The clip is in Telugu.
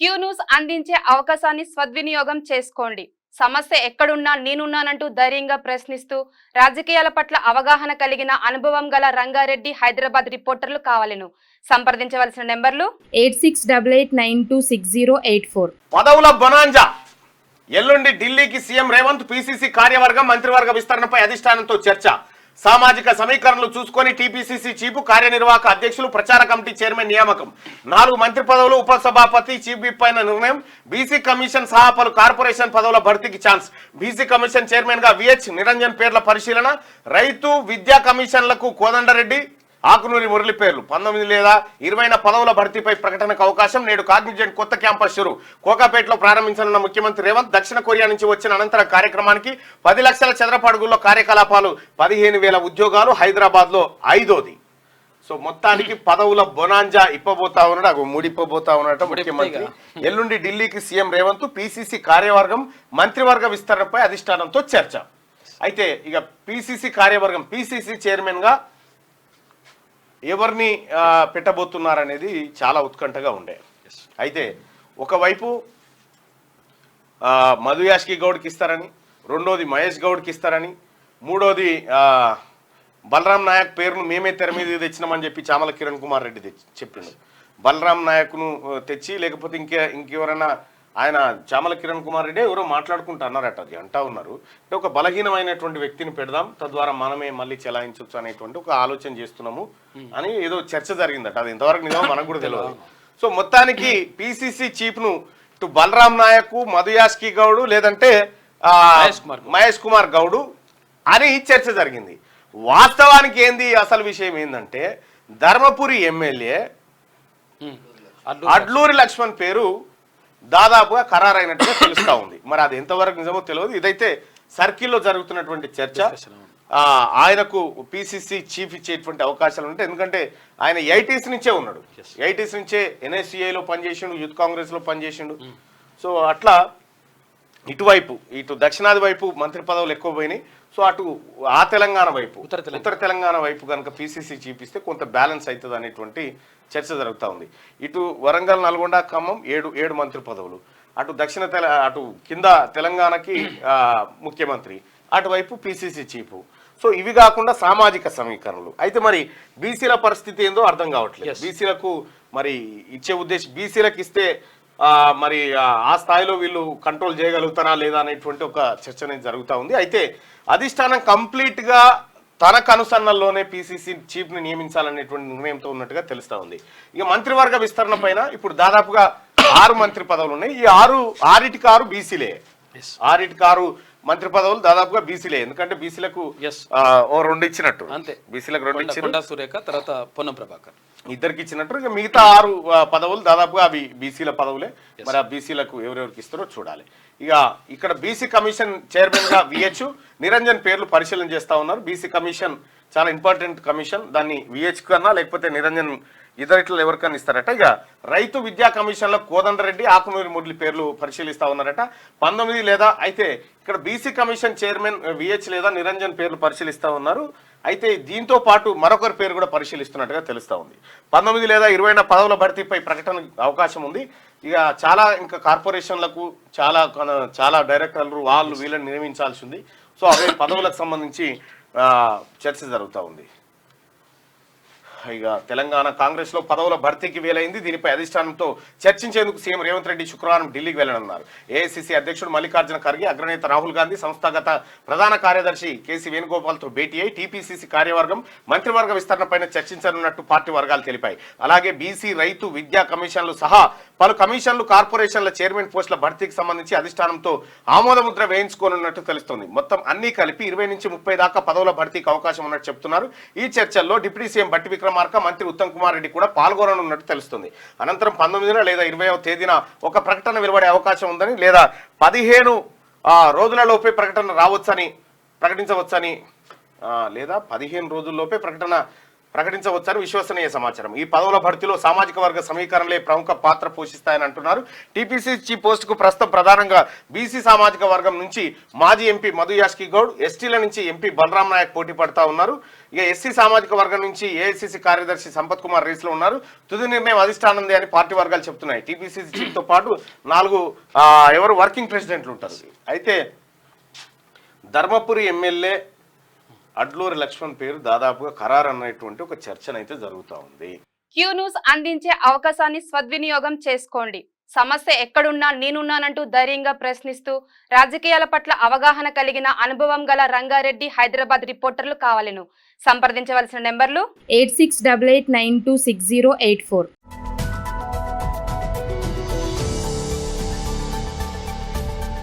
క్యూ న్యూస్ అందించే అవకాశాన్ని సద్వినియోగం చేసుకోండి. సమస్య ఎక్కడున్నా నేనున్నానంటూ ధైర్యంగా ప్రశ్నిస్తూ రాజకీయాల పట్ల అవగాహన కలిగిన అనుభవం గల రంగారెడ్డి హైదరాబాద్ రిపోర్టర్లు కావాలను సంప్రదించవలసిన నెంబర్లు 8688926084. పదవుల బొనాంజా ఎల్లుండి ఢిల్లీకి సీఎం రేవంత్ పీసీసీ కార్యవర్గం మంత్రివర్గ విస్తరణపై అధిష్టానంతో చర్చ. సామాజిక సమీకరణలు చూసుకొని టీపీసీసీ చీఫ్ కార్యనిర్వాహక అధ్యక్షులు ప్రచార కమిటీ చైర్మన్ నియామకం, 4 మంత్రి పదవులు, ఉపసభాపతి, చీఫ్ విప్ పైన నిర్ణయం, బీసీ కమిషన్ సహా పలు కార్పొరేషన్ పదవుల భర్తీకి ఛాన్స్. బీసీ కమిషన్ చైర్మన్ గా విహెచ్ నిరంజన్ పేర్ల పరిశీలన. రైతు విద్యా కమిషన్లకు కోదండరెడ్డి, ఆకునూరి మురళి పేర్లు. 19 లేదా 20 పదవుల భర్తీపై ప్రకటనకు అవకాశం. నేడు కాగ్నిజెంట్ కొత్త క్యాంపస్ షురు. కోకాపేటలో ప్రారంభించనున్న ముఖ్యమంత్రి రేవంత్. దక్షిణ కొరియా నుంచి వచ్చిన అనంతర కార్యక్రమానికి 10 లక్షల చదరపు అడుగుల్లో కార్యకలాపాలు, 15,000 ఉద్యోగాలు, హైదరాబాద్ లో 5వ. సో మొత్తానికి పదవుల బొనాంజా ఇప్పబోతా ఉన్నాడు, ముడిపోబోతా ఉన్నాడు ముఖ్యమంత్రి. ఎల్లుండి ఢిల్లీకి సీఎం రేవంత్, పీసీసీ కార్యవర్గం మంత్రివర్గ విస్తరణపై అధిష్టానంతో చర్చ. అయితే ఇక పీసీసీ కార్యవర్గం, పీసీసీ చైర్మన్ గా ఎవరిని పెట్టబోతున్నారనేది చాలా ఉత్కంఠగా ఉండే. అయితే ఒకవైపు మధు యాష్కి గౌడ్కి ఇస్తారని, రెండోది మహేష్ గౌడ్కి ఇస్తారని, మూడోది బలరాం నాయక్ పేరును మేమే తెర మీద తెచ్చినామని చెప్పి చామల కిరణ్ కుమార్ రెడ్డి చెప్పిండు. బలరాం నాయక్ను తెచ్చి లేకపోతే ఇంకెవరైనా ఆయన చామల కిరణ్ కుమార్ రెడ్డి ఎవరో మాట్లాడుకుంటూ అన్నారట, అది అంటా ఉన్నారు. అంటే ఒక బలహీనమైనటువంటి వ్యక్తిని పెడదాం, తద్వారా మనమే మళ్ళీ చెలాయించవచ్చు అనేటువంటి ఒక ఆలోచన చేస్తున్నాము అని ఏదో చర్చ జరిగిందట. అది ఇంతవరకు నిజమో మనకు కూడా తెలియదు. సో మొత్తానికి పీసీసీ చీఫ్ ను ఇటు బలరాం నాయక్, మధు యాష్కి గౌడ్ లేదంటే మహేష్ కుమార్ గౌడ్ అని చర్చ జరిగింది. వాస్తవానికి ఏంది అసలు విషయం ఏంటంటే, ధర్మపురి ఎమ్మెల్యే అడ్లూరి లక్ష్మణ్ పేరు దాదాపుగా ఖరారైనట్టుగా తెలుస్తా ఉంది. మరి అది ఎంతవరకు నిజమో తెలియదు. ఇదైతే సర్కిల్లో జరుగుతున్నటువంటి చర్చ. ఆయనకు పీసీసీ చీఫ్ ఇచ్చేటువంటి అవకాశాలు ఉంటాయి. ఎందుకంటే ఆయన ఐటీసీ నుంచే ఉన్నాడు, ఐటీసీ నుంచే ఎన్ఎస్సీఐలో పనిచేసిండు, యూత్ కాంగ్రెస్ లో పనిచేసిండు. సో అట్లా ఇటువైపు ఇటు దక్షిణాది వైపు మంత్రి పదవులు ఎక్కువ పోయినాయి. సో అటు ఆ తెలంగాణ వైపు, ఉత్తర తెలంగాణ వైపు కనుక పీసీసీ చీఫ్ ఇస్తే కొంత బ్యాలెన్స్ అవుతుంది అనేటువంటి చర్చ జరుగుతూ ఉంది. ఇటు వరంగల్, నల్గొండ, ఖమ్మం 7 మంత్రి పదవులు, అటు అటు కింద తెలంగాణకి ముఖ్యమంత్రి, అటువైపు పీసీసీ చీఫ్. సో ఇవి కాకుండా సామాజిక సమీకరణలు. అయితే మరి బీసీల పరిస్థితి ఏందో అర్థం కావట్లేదు. బీసీలకు మరి ఇచ్చే ఉద్దేశం, బీసీలకు ఇస్తే మరి ఆ స్థాయిలో వీళ్ళు కంట్రోల్ చేయగలుగుతారా లేదా అనేటువంటి ఒక చర్చ అనేది జరుగుతూ ఉంది. అయితే అధిష్టానం కంప్లీట్ గా తన కనుసన్నల్లోనే పీసీసీ చీఫ్ ని నియమించాలనేటువంటి నిర్ణయంతో ఉన్నట్టుగా తెలుస్తా ఉంది. ఇక మంత్రివర్గ విస్తరణ పైన ఇప్పుడు దాదాపుగా 6 మంత్రి పదవులు ఉన్నాయి. ఈ 6 బీసీలే, 6 మంత్రి పదవులు దాదాపుగా బీసీలే. ఎందుకంటే బీసీలకు 2 ఇచ్చినట్టు, అంతే. బీసీలకు 2 ఇచ్చారు, సురేఖ తర్వాత పొన్నం ప్రభాకర్ ఇద్దరికి ఇచ్చినట్టు. ఇక మిగతా 6 పదవులు దాదాపుగా అవి బీసీల పదవులే. మరి ఆ బీసీలకు ఎవరెవరికి ఇస్తారో చూడాలి. ఇక ఇక్కడ బీసీ కమిషన్ చైర్మన్ గా విహెచ్ నిరంజన్ పేర్లు పరిశీలన చేస్తా ఉన్నారు. బీసీ కమిషన్ చాలా ఇంపార్టెంట్ కమిషన్, దాన్ని విహెచ్ కన్నా లేకపోతే నిరంజన్ ఇద్దరిట్లో ఎవరికన్నా ఇస్తారట. ఇక రైతు విద్యా కమిషన్ లో కోదండరెడ్డి, ఆకునూరి మురళి పేర్లు పరిశీలిస్తా ఉన్నారట. 19 లేదా అయితే ఇక్కడ బీసీ కమిషన్ చైర్మన్ విహెచ్ లేదా నిరంజన్ పేర్లు పరిశీలిస్తా ఉన్నారు. అయితే దీంతో పాటు మరొకరి పేరు కూడా పరిశీలిస్తున్నట్టుగా తెలుస్తా ఉంది. 19 లేదా 20 పదవుల భర్తీపై ప్రకటన అవకాశం ఉంది. ఇక ఇంకా కార్పొరేషన్లకు చాలా డైరెక్టర్లు వాళ్ళు వీళ్ళని నియమించాల్సి ఉంది. సో అవే పదవులకు సంబంధించి చర్చ జరుగుతూ ఉంది. ఇక తెలంగాణ కాంగ్రెస్ లో పదవుల భర్తీకి వేలైంది. దీనిపై అధిష్టానంతో చర్చించేందుకు సీఎం రేవంత్ రెడ్డి శుక్రవారం ఢిల్లీకి వెళ్లనున్నారు. ఏఐసీసీ అధ్యక్షుడు మల్లికార్జున ఖర్గే, అగ్రనేత రాహుల్ గాంధీ, సంస్థాగత ప్రధాన కార్యదర్శి కేసీ వేణుగోపాల్తో భేటీ అయి టీపీసీసీ కార్యవర్గం మంత్రివర్గ విస్తరణపై చర్చించనున్నట్టు పార్టీ వర్గాలు తెలిపాయి. అలాగే బీసీ, రైతు, విద్యా కమిషన్లు సహా పలు కమిషన్లు, కార్పొరేషన్ల చైర్మన్ పోస్టుల భర్తీకి సంబంధించి అధిష్టానంతో ఆమోదముద్ర వేయించుకోనున్నట్టు తెలుస్తోంది. మొత్తం అన్ని కలిపి 20 నుంచి 30 దాకా పదవుల భర్తీకి అవకాశం ఉన్నట్టు చెప్తున్నారు. ఈ చర్చల్లో డిప్యూటీ సీఎం బట్టి విక్రమార్క, మంత్రి ఉత్తమ్ కుమార్ రెడ్డి కూడా పాల్గొననున్నట్టు తెలుస్తుంది. అనంతరం 19 లేదా 20వ తేదీన ఒక ప్రకటన వెలువడే అవకాశం ఉందని, లేదా 15 రోజులలోపే ప్రకటించవచ్చని లేదా 15 రోజుల్లోపే ప్రకటన ప్రకటించవచ్చని విశ్వసనీయ సమాచారం. ఈ పదవుల భర్తీలో సామాజిక వర్గ సమీకరణలే ప్రముఖ పాత్ర పోషిస్తాయని అంటున్నారు. టీపీసీసీ పోస్టుకు ప్రస్తుతం ప్రధానంగా బీసీ సామాజిక వర్గం నుంచి మాజీ ఎంపీ మధు యాష్కి గౌడ్, ఎస్టీల నుంచి ఎంపీ బలరాం నాయక్ పోటీ పడతా ఉన్నారు. ఇక ఎస్సీ సామాజిక వర్గం నుంచి ఏఐసీసీ కార్యదర్శి సంపత్ కుమార్ రేసులో ఉన్నారు. తుది నిర్ణయం అధిష్టానందే అని పార్టీ వర్గాలు చెప్తున్నాయి. టీపీసీసీ చీఫ్తో పాటు 4 వర్కింగ్ ప్రెసిడెంట్లు ఉంటారు. అయితే ధర్మపురి ఎమ్మెల్యే అడ్లూరి లక్ష్మణ్ పేరు దాదాపుగా ఖరారు అన్నటువంటి ఒక చర్చనైతే జరుగుతూ ఉంది. క్యూ న్యూస్ అందించే అవకాశాన్ని సద్వినియోగం చేసుకోండి. సమస్య ఎక్కడున్నా నేనున్నానంటూ ధైర్యంగా ప్రశ్నిస్తూ రాజకీయాల పట్ల అవగాహన కలిగిన అనుభవం గల రంగారెడ్డి హైదరాబాద్ రిపోర్టర్లు కావాలను సంప్రదించవలసిన నెంబర్లు 8688926084.